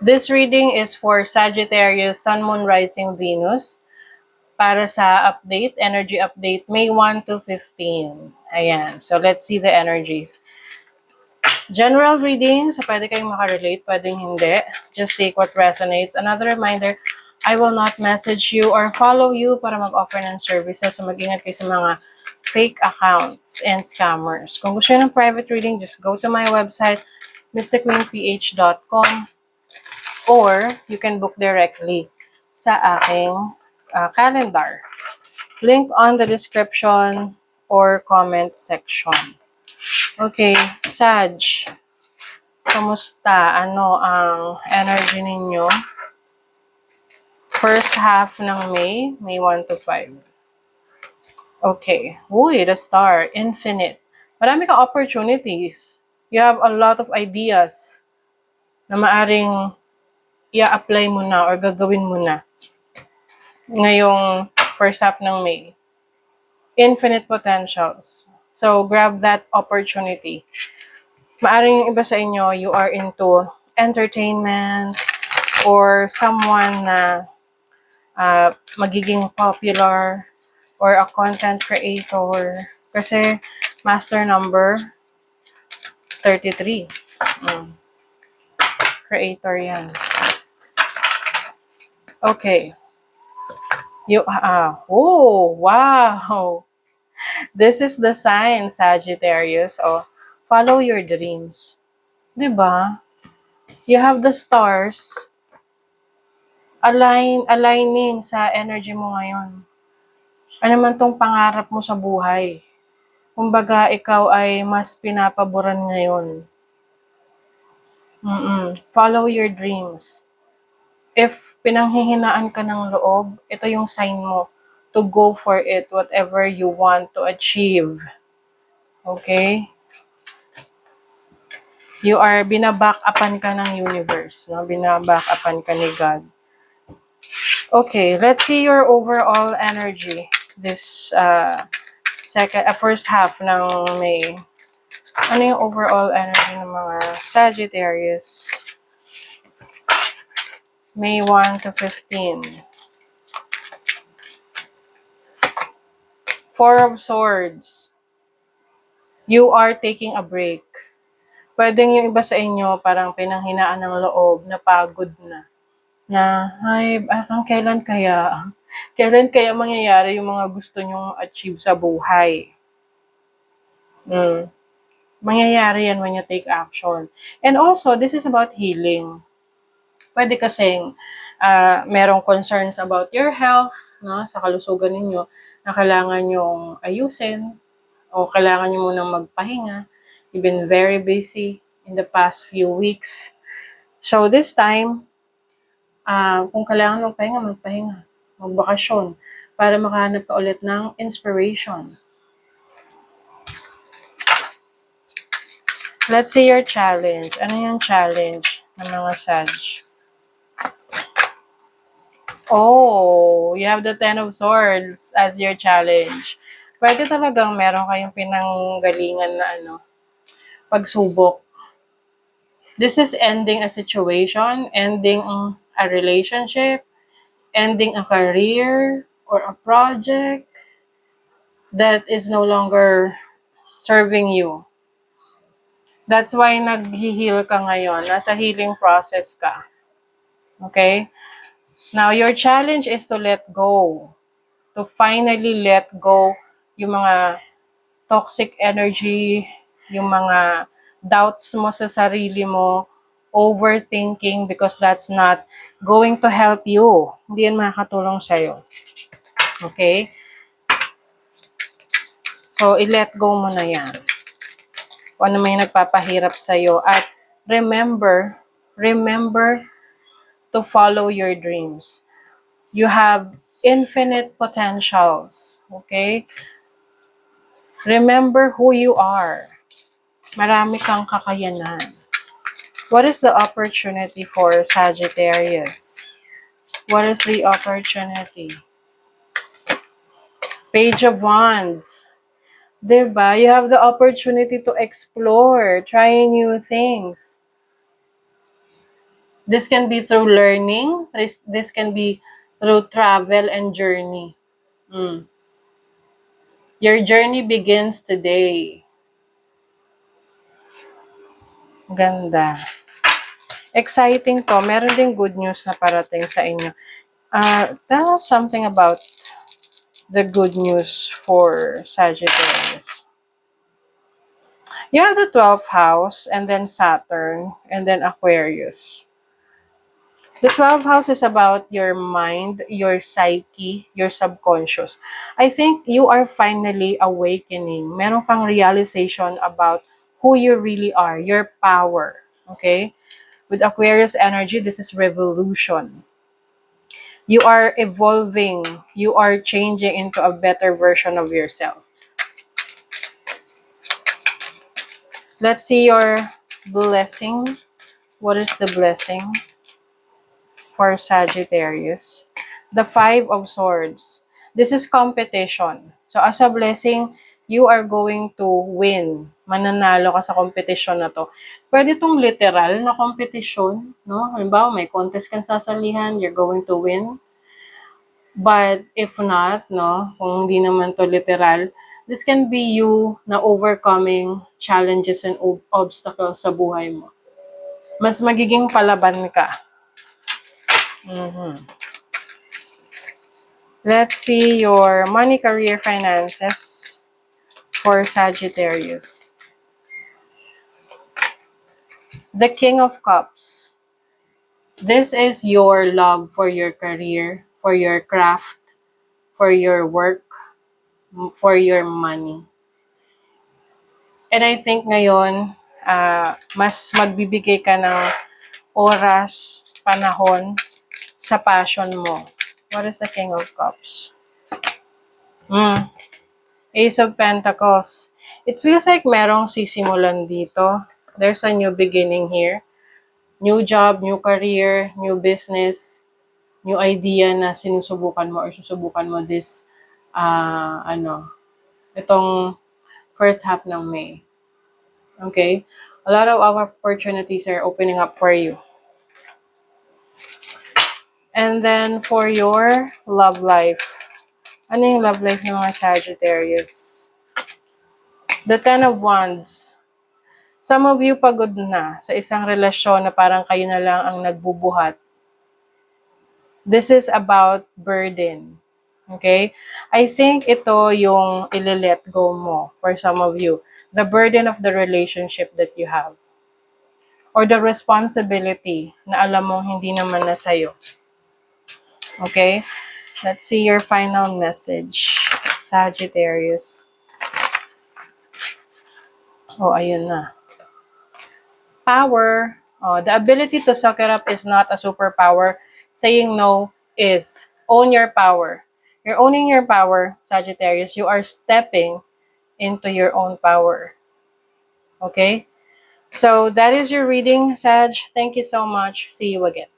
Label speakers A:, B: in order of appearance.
A: This reading is for Sagittarius, Sun, Moon, Rising, Venus. Para sa update, energy update, May 1 to 15. Ayan. So, let's see the energies. General reading, so pwede kayong makarelate, pwedeng hindi. Just take what resonates. Another reminder, I will not message you or follow you para mag-offer ng services. So, mag-ingat kayo sa mga fake accounts and scammers. Kung gusto nyo ng private reading, just go to my website, mysticqueenph.com, or you can book directly sa aking calendar. Link on the description or comment section. Okay, Sag, kamusta? Ano ang energy ninyo? First half ng May 1 to 5. Okay. Uy, the star. Infinite. Marami kang opportunities. You have a lot of ideas na maaring i-apply mo na or gagawin mo na ngayong first half ng May. Infinite potentials. So, grab that opportunity. Maaring yung iba sa inyo, you are into entertainment or someone na magiging popular or a content creator. Kasi master number 33. Creator yan. Okay. Oh, wow. This is the sign, Sagittarius. Oh, follow your dreams. 'Di ba? You have the stars aligning sa energy mo ngayon. Ano man tong pangarap mo sa buhay. Kumbaga, ikaw ay mas pinapaboran ngayon. Follow your dreams. If pinanghihinaan ka ng loob, ito yung sign mo to go for it, whatever you want to achieve. Okay? You are binaback-upan ka ng universe, no? Binaback-upan ka ni God. Okay, let's see your overall energy this first half ng May. Ano yung overall energy ng mga Sagittarius? May 1 to 15. Four of Swords. You are taking a break. Pwedeng yung iba sa inyo parang pinanghinaan ng loob, napagod na. Ay, kailan kaya mangyayari yung mga gusto nyong achieve sa buhay? Mangyayari yan when you take action. And also, this is about healing. Pwede kasing merong concerns about your health, no, sa kalusugan ninyo, na kailangan yung ayusin, o kailangan nyo munang magpahinga. You've been very busy in the past few weeks. So this time, kung kailangan magpahinga, magbakasyon, para makahanap ka ulit ng inspiration. Let's see your challenge. Ano yung challenge ng mga Sag? Oh, you have the Ten of Swords as your challenge. Pwede talagang meron kayong pinanggalingan na pagsubok. This is ending a situation, ending a relationship, ending a career or a project that is no longer serving you. That's why nag-heal ka ngayon. Nasa healing process ka. Okay? Now, your challenge is to let go. To finally let go yung mga toxic energy, yung mga doubts mo sa sarili mo, overthinking, because that's not going to help you. Hindi yan makakatulong sa'yo. Okay? So, i-let go mo na yan. Kung ano may nagpapahirap sa'yo. At remember to follow your dreams. You have infinite potentials. Okay? Remember who you are. Marami kang kakayanan. What is the opportunity for Sagittarius? What is the opportunity? Page of Wands. Diba? You have the opportunity to explore, try new things. This can be through learning. This can be through travel and journey. Mm. Your journey begins today. Ganda. Exciting to. Meron ding good news na parating sa inyo. Tell us something about the good news for Sagittarius. You have the 12th house, and then Saturn, and then Aquarius. The 12th house is about your mind, your psyche, your subconscious. I think you are finally awakening. Meron kang realization about who you really are, your power. Okay? With Aquarius energy, this is revolution. You are evolving. You are changing into a better version of yourself. Let's see your blessing. What is the blessing for Sagittarius? The Five of Swords. This is competition. So as a blessing, you are going to win. Mananalo ka sa competition na to. Pwede itong literal na competition, no? Halimbawa, may contest kang sasalihan, you're going to win. But if not, no, kung hindi naman to literal, this can be you na overcoming challenges and obstacles sa buhay mo. Mas magiging palaban ka. Mhm. Let's see your money, career, finances for Sagittarius. The King of Cups. This is your love for your career, for your craft, for your work, for your money. And I think ngayon, mas magbibigay ka ng oras, panahon sa passion mo. What is the King of Cups? Ace of Pentacles. It feels like merong sisimulan dito. There's a new beginning here. New job, new career, new business, new idea na sinusubukan mo or susubukan mo this, itong first half ng May. Okay? A lot of opportunities are opening up for you. And then, for your love life. Ano yung love life ng mga Sagittarius? The Ten of Wands. Some of you pagod na sa isang relasyon na parang kayo na lang ang nagbubuhat. This is about burden. Okay? I think ito yung ile-let go mo for some of you. The burden of the relationship that you have. Or the responsibility na alam mong hindi naman na sa'yo. Okay? Let's see your final message. Sagittarius. Oh, ayun na. Power. Oh, the ability to suck it up is not a superpower. Saying no is. Own your power. You're owning your power, Sagittarius. You are stepping into your own power. Okay? So that is your reading, Sag. Thank you so much. See you again.